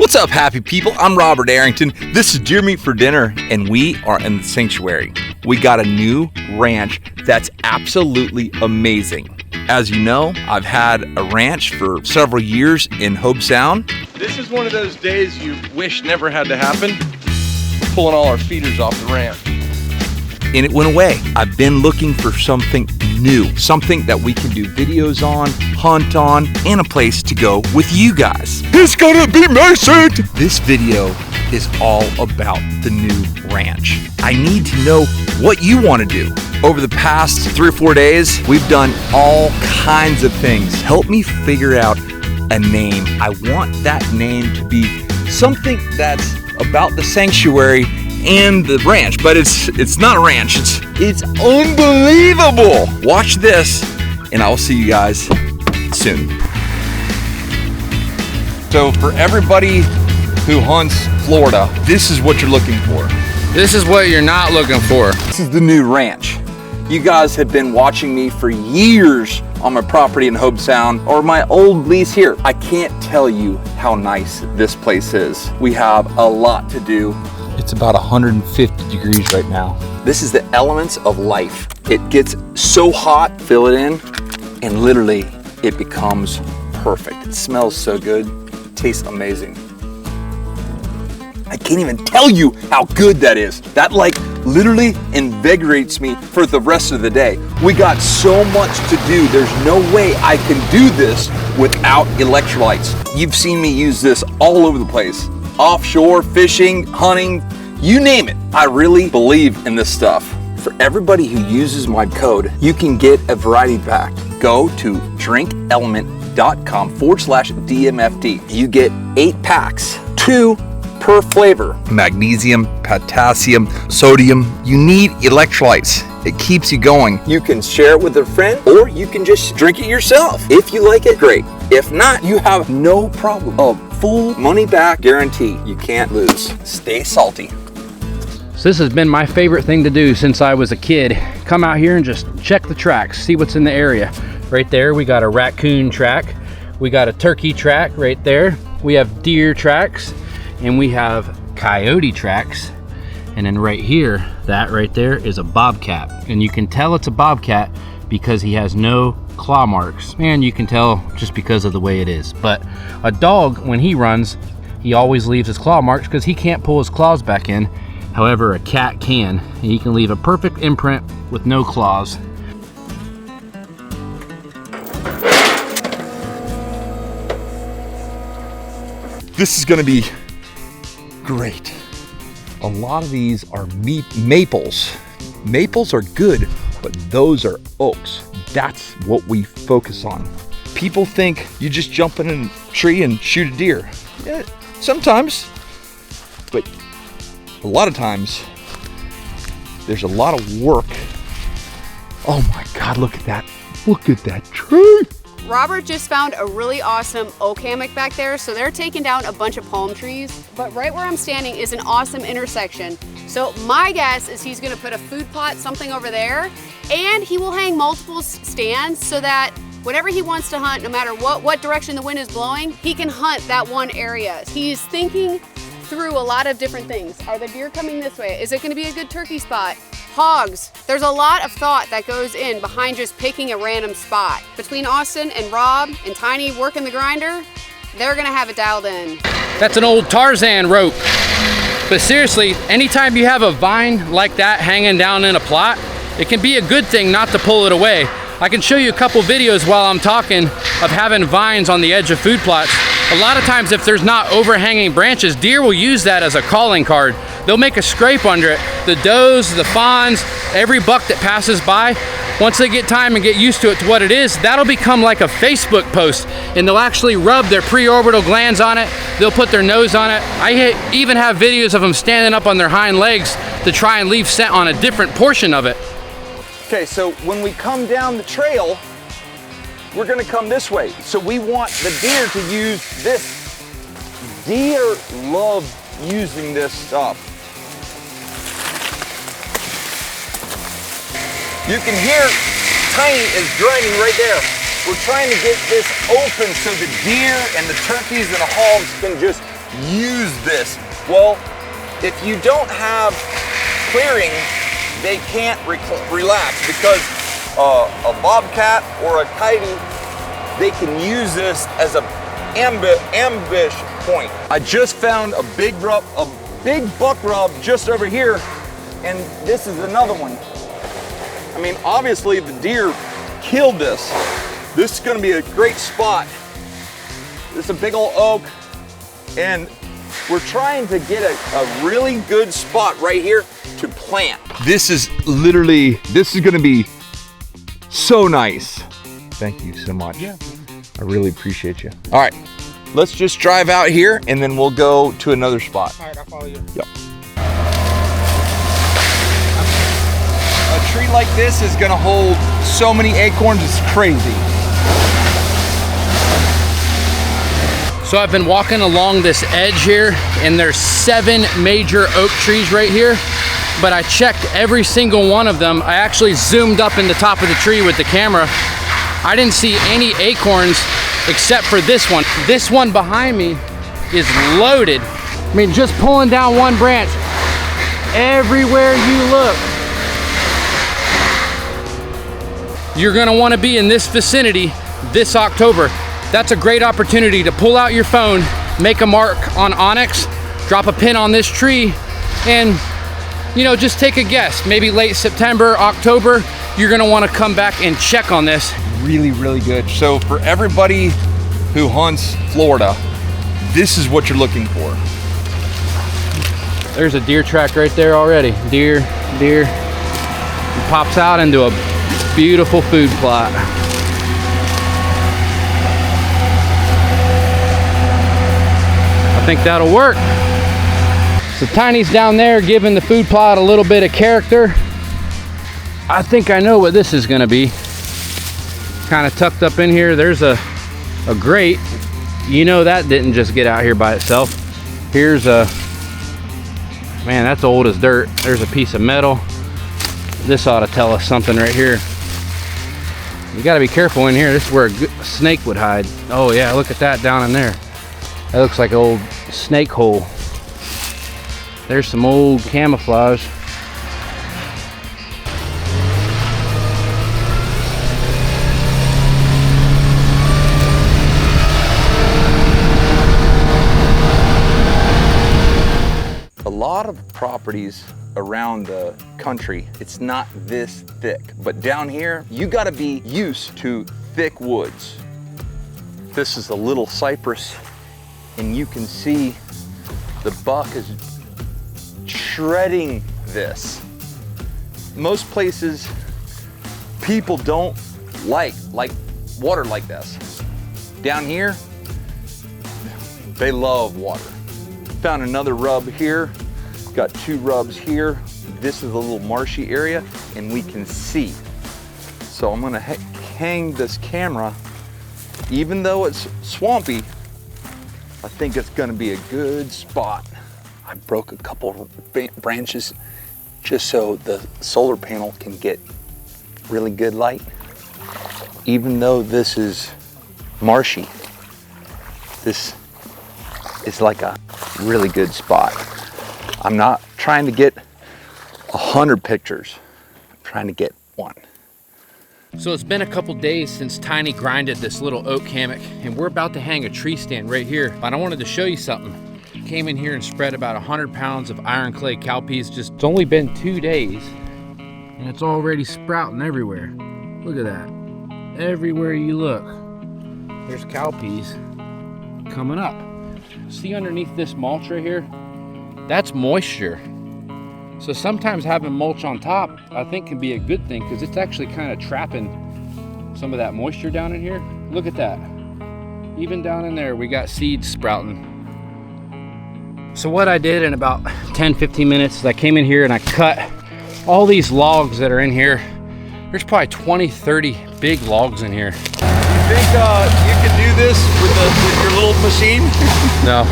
What's up, happy people? I'm Robert Arrington. This is Deer Meat for Dinner, and we are in the sanctuary. We got a new ranch that's absolutely amazing. As you know, I've had a ranch for several years in Hobe Sound. This is one of those days you wish never had to happen. We're pulling all our feeders off the ranch. And it went away. I've been looking for something new, something that we can do videos on, hunt on, and a place to go with you guys. It's gonna be amazing! This video is all about the new ranch. I need to know what you want to do. Over the past 3 or 4 days, we've done all kinds of things. Help me figure out a name. I want that name to be something that's about the sanctuary and the ranch, but it's not a ranch. It's unbelievable. Watch this, and I'll see you guys soon. So for everybody who hunts Florida, this is what you're looking for. This is what you're not looking for. This is the new ranch. You guys have been watching me for years on my property in Hobe Sound or my old lease here. I can't tell you how nice this place is. We have a lot to do. It's about 150 degrees right now. This is the elements of life. It gets so hot, fill it in, and literally it becomes perfect. It smells so good, it tastes amazing. I can't even tell you how good that is. That literally invigorates me for the rest of the day. We got so much to do. There's no way I can do this without electrolytes. You've seen me use this all over the place. Offshore, fishing, hunting, you name it. I really believe in this stuff. For everybody who uses my code, you can get a variety pack. Go to drinkelement.com/DMFD. You get 8 packs, 2 per flavor. Magnesium, potassium, sodium. You need electrolytes. It keeps you going. You can share it with a friend, or you can just drink it yourself. If you like it, great. If not, you have no problem. A full money back guarantee. You can't lose. Stay salty. So this has been my favorite thing to do since I was a kid. Come out here and just check the tracks, see what's in the area. Right there, we got a raccoon track. We got a turkey track right there. We have deer tracks, and we have coyote tracks. And then right here, that right there is a bobcat. And you can tell it's a bobcat because he has no claw marks. And you can tell just because of the way it is. But a dog, when he runs, he always leaves his claw marks because he can't pull his claws back in. However, a cat can. And he can leave a perfect imprint with no claws. This is gonna be great. A lot of these are maples. Maples are good, but those are oaks. That's what we focus on. People think you just jump in a tree and shoot a deer. Yeah, sometimes, but a lot of times, there's a lot of work. Oh my God, look at that. Look at that tree. Robert just found a really awesome oak hammock back there, so they're taking down a bunch of palm trees. But right where I'm standing is an awesome intersection. So my guess is he's gonna put a food plot, something over there, and he will hang multiple stands so that whatever he wants to hunt, no matter what direction the wind is blowing, he can hunt that one area. He's thinking through a lot of different things. Are the deer coming this way? Is it gonna be a good turkey spot? Hogs. There's a lot of thought that goes in behind just picking a random spot. Between Austin and Rob and Tiny working the grinder, they're gonna have it dialed in. That's an old Tarzan rope. But seriously, anytime you have a vine like that hanging down in a plot, it can be a good thing not to pull it away. I can show you a couple videos while I'm talking of having vines on the edge of food plots. A lot of times if there's not overhanging branches, deer will use that as a calling card. They'll make a scrape under it. The does, the fawns, every buck that passes by, once they get time and get used to it to what it is, that'll become like a Facebook post, and they'll actually rub their preorbital glands on it. They'll put their nose on it. I even have videos of them standing up on their hind legs to try and leave scent on a different portion of it. Okay, so when we come down the trail, we're gonna come this way. So we want the deer to use this. Deer love using this stuff. You can hear Tiny is grinding right there. We're trying to get this open so the deer and the turkeys and the hogs can just use this? Well, if you don't have clearing, they can't relax, because a bobcat or a coyote, they can use this as a ambush point. I just found a big buck rub just over here, and this is another one. I mean, obviously the deer killed this. This is gonna be a great spot. This is a big old oak, and we're trying to get a really good spot right here to plant. This is gonna be so nice. Thank you so much. Yeah. I really appreciate you. All right, let's just drive out here and then we'll go to another spot. All right, I'll follow you. Yep. A tree like this is gonna hold so many acorns, it's crazy. So I've been walking along this edge here, and there's 7 major oak trees right here, but I checked every single one of them. I actually zoomed up in the top of the tree with the camera. I didn't see any acorns except for this one. This one behind me is loaded. I mean, just pulling down one branch, everywhere you look, you're gonna wanna be in this vicinity this October. That's a great opportunity to pull out your phone, make a mark on Onyx, drop a pin on this tree, and just take a guess. Maybe late September, October, you're gonna wanna come back and check on this. Really, really good. So for everybody who hunts Florida, this is what you're looking for. There's a deer track right there already. Deer. It pops out into a beautiful food plot. I think that'll work. So Tiny's down there giving the food plot a little bit of character. I think I know what this is gonna be. Kind of tucked up in here, there's a grate. That didn't just get out here by itself. Here's man, that's old as dirt. There's a piece of metal. This ought to tell us something right here. You gotta be careful in here. This is where a snake would hide. Oh yeah, look at that down in there. That looks like an old snake hole. There's some old camouflage. A lot of properties around the country, it's not this thick, but down here, you gotta be used to thick woods. This is a little cypress, and you can see the buck is shredding this. Most places, people don't like water like this. Down here, they love water. Found another rub here. Got 2 rubs here. This is a little marshy area, and we can see. So I'm gonna hang this camera. Even though it's swampy, I think it's gonna be a good spot. I broke a couple branches just so the solar panel can get really good light. Even though this is marshy, this is like a really good spot. I'm not trying to get 100 pictures. I'm trying to get 1. So it's been a couple days since Tiny grinded this little oak hammock, and we're about to hang a tree stand right here. But I wanted to show you something. Came in here and spread about 100 pounds of iron clay cowpeas. It's only been 2 days, and it's already sprouting everywhere. Look at that. Everywhere you look, there's cowpeas coming up. See underneath this mulch right here? That's moisture. So sometimes having mulch on top, I think, can be a good thing, because it's actually kind of trapping some of that moisture down in here. Look at that. Even down in there, we got seeds sprouting. So what I did in about 10-15 minutes is I came in here and I cut all these logs that are in here. There's probably 20-30 big logs in here. You think you could do this with your little machine? No,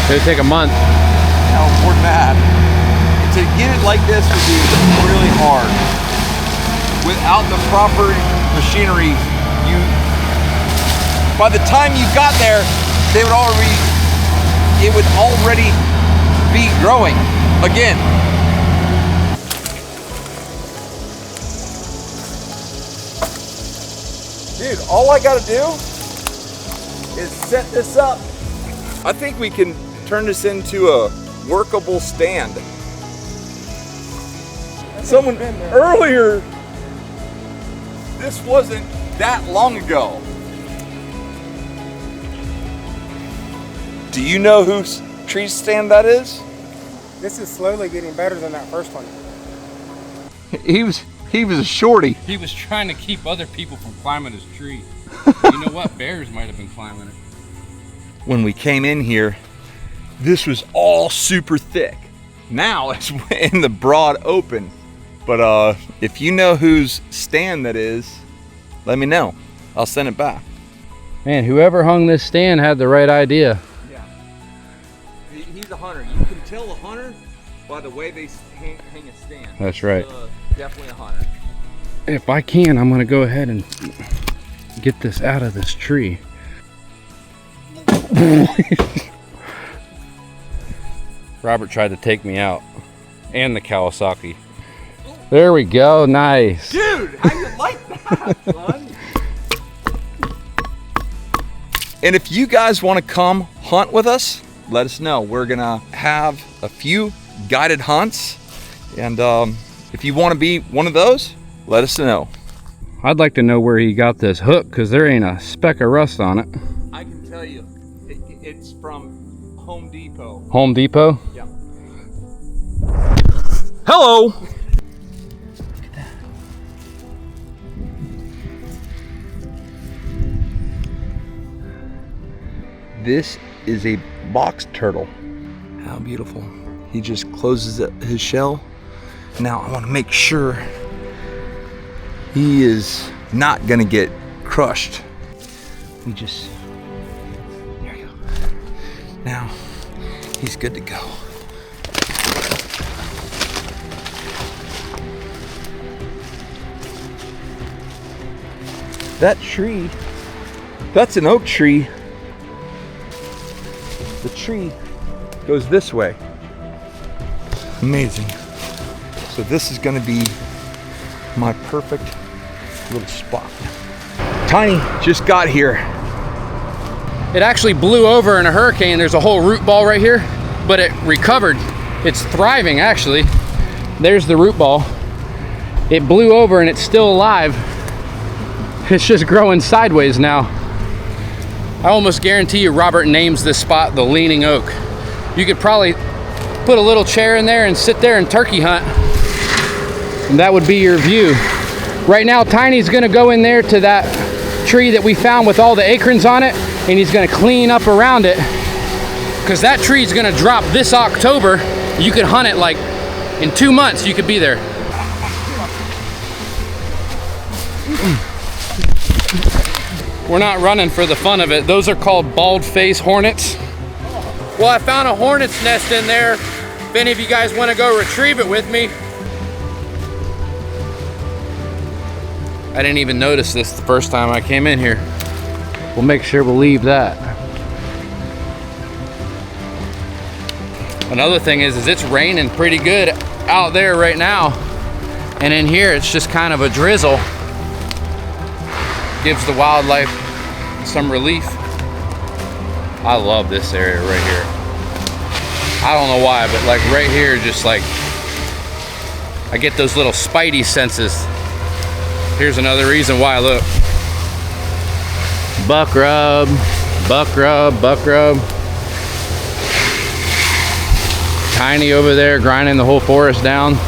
it would take a month. No, more than that. To get it like this would be really hard. Without the proper machinery, by the time you got there, they would already it would already be growing again. Dude, all I gotta do is set this up. I think we can turn this into a workable stand. Someone earlier, this wasn't that long ago. Do you know whose tree stand that is? This is slowly getting better than that first one. He was a shorty. He was trying to keep other people from climbing his tree. You know what? Bears might have been climbing it. When we came in here, this was all super thick. Now it's in the broad open. But if you know whose stand that is, let me know. I'll send it back. Man, whoever hung this stand had the right idea. Yeah. He's a hunter. You can tell a hunter by the way they hang a stand. That's right. Definitely a hunter. If I can, I'm gonna go ahead and get this out of this tree. Robert tried to take me out, and the Kawasaki. There we go, nice. Dude, how you like that, son? And if you guys want to come hunt with us, let us know. We're gonna have a few guided hunts, and if you want to be one of those, let us know. I'd like to know where he got this hook, because there ain't a speck of rust on it. I can tell you, it's from Home Depot. Home Depot? Yeah. Hello. This is a box turtle. How beautiful. He just closes his shell. Now I want to make sure he is not gonna get crushed. We just, there we go. Now he's good to go. That tree, that's an oak tree. The tree goes this way. Amazing. So this is gonna be my perfect little spot. Tiny just got here. It actually blew over in a hurricane. There's a whole root ball right here, but it recovered. It's thriving, actually. There's the root ball. It blew over and it's still alive. It's just growing sideways now. I almost guarantee you Robert names this spot the Leaning Oak. You could probably put a little chair in there and sit there and turkey hunt, and that would be your view. Right now, Tiny's gonna go in there to that tree that we found with all the acorns on it, and he's gonna clean up around it, because that tree's gonna drop this October. You could hunt it like in 2 months, you could be there. We're not running for the fun of it. Those are called bald-face hornets. Well, I found a hornet's nest in there. If any of you guys want to go retrieve it with me. I didn't even notice this the first time I came in here. We'll make sure we'll leave that. Another thing is it's raining pretty good out there right now. And in here, it's just kind of a drizzle. Gives the wildlife some relief. I love this area right here. I don't know why, but like right here, just like, I get those little spidey senses. Here's another reason why. Look. Buck rub, buck rub, buck rub. Tiny over there grinding the whole forest down.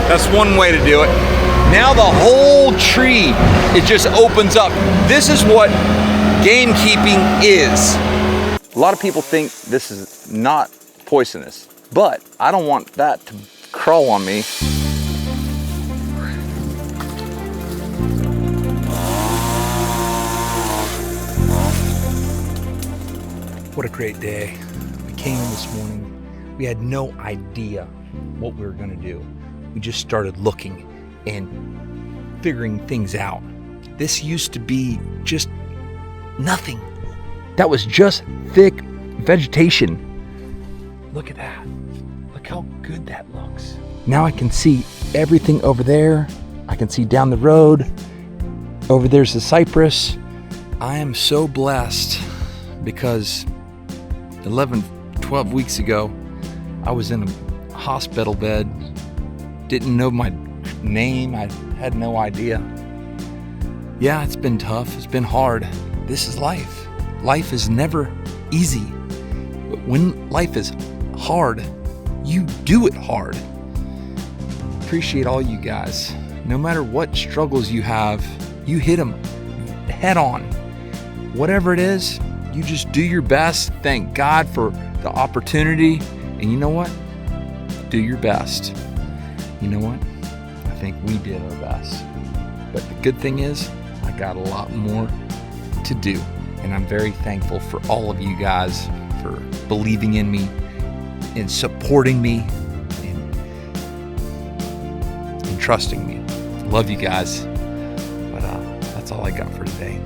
That's one way to do it. Now the whole tree, it just opens up. This is what game keeping is. A lot of people think this is not poisonous, but I don't want that to crawl on me. What a great day. We came in this morning. We had no idea what we were gonna do. We just started looking, and figuring things out. This used to be just nothing. That was just thick vegetation. Look at that. Look how good that looks. Now I can see everything over there. I can see down the road. Over there's the cypress. I am so blessed because 11, 12 weeks ago, I was in a hospital bed. Didn't know my name. I had no idea. Yeah, it's been tough. It's been hard. This is life. Life is never easy. But when life is hard, you do it hard. Appreciate all you guys. No matter what struggles you have, you hit them head on. Whatever it is, you just do your best. Thank God for the opportunity. And you know what? Do your best. You know what? I think we did our best. But the good thing is, I got a lot more to do. And I'm very thankful for all of you guys for believing in me and supporting me and trusting me. Love you guys. But that's all I got for today.